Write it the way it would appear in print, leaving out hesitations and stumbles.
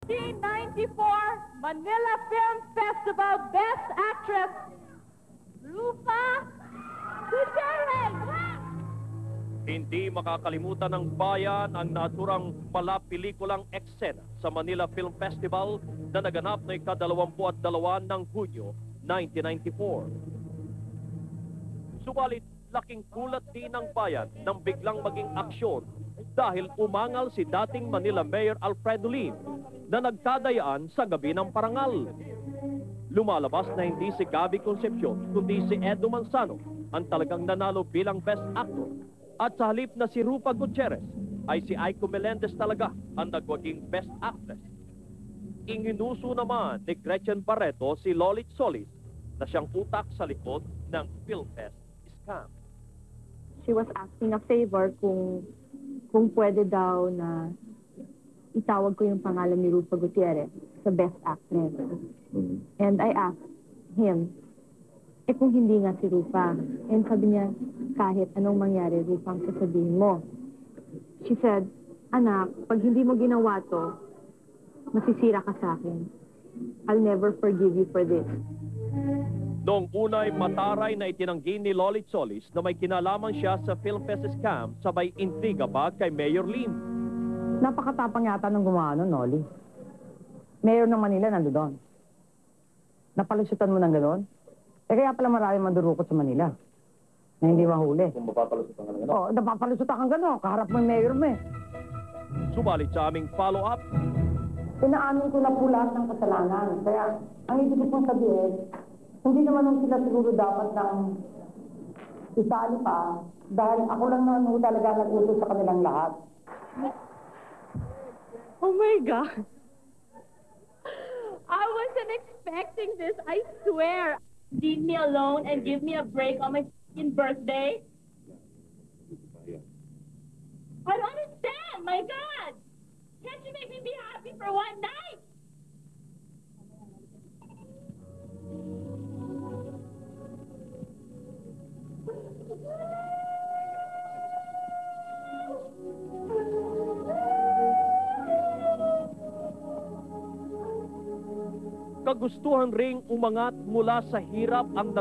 1994 Manila Film Festival Best Actress, Rufa Gutierrez. Hindi makakalimutan ng bayan ang naturang palapelikulang eksena sa Manila Film Festival na naganap na ika-22 ng Hunyo 1994. Subalit, laking gulat din ng bayan nang biglang maging aksyon dahil umangal si dating Manila Mayor Alfredo Lim na nagkadayaan sa gabi ng parangal. Lumalabas na hindi si Gabby Concepcion kundi si Edo Manzano ang talagang nanalo bilang Best Actor. At sa halip na si Rufa Gutierrez, ay si Aiko Melendez talaga ang nagwaging Best Actress. Inginuso naman ni Gretchen Barreto si Lolit Solis na siyang utak sa likod ng PhilFest scam. She was asking a favor kung pwede daw na itawag ko yung pangalan ni Rufa Gutierrez sa Best Actress. And I asked him, kung hindi nga si Rufa. And sabi niya, kahit anong mangyari, Rufa, ang sasabihin mo. She said, anak, pag hindi mo ginawa to, masisira ka sa akin. I'll never forgive you for this. Noong unay mataray na itinanggi ni Lolit Solis na may kinalaman siya sa PhilFest scam, sabay intriga pa kay Mayor Lim. Napakatapang yata ng gumawa nun, Noli. Mayor ng Manila nandoon. Napalusutan mo ng gano'n? Kaya pala marami mandurukot sa Manila na hindi mahuli. Kung mapapalusutan ka ng gano'n? Oo, napapalusutan kang gano'n. Kaharap mo yung mayor mo eh. Subalit sa aming follow-up, Pinaamin ko na po lahat ng kasalanan. Kaya ang ibig ko pong sabihin, hindi naman nung sila siguro dapat ng isali pa dahil ako lang naman ho talaga nag-utos sa kanilang lahat. Oh my God. I wasn't expecting this, I swear. Leave me alone and give me a break on my birthday? I don't understand, my God! Can't you make me be happy for one night? kagustuhan ring umangat mula sa hirap ang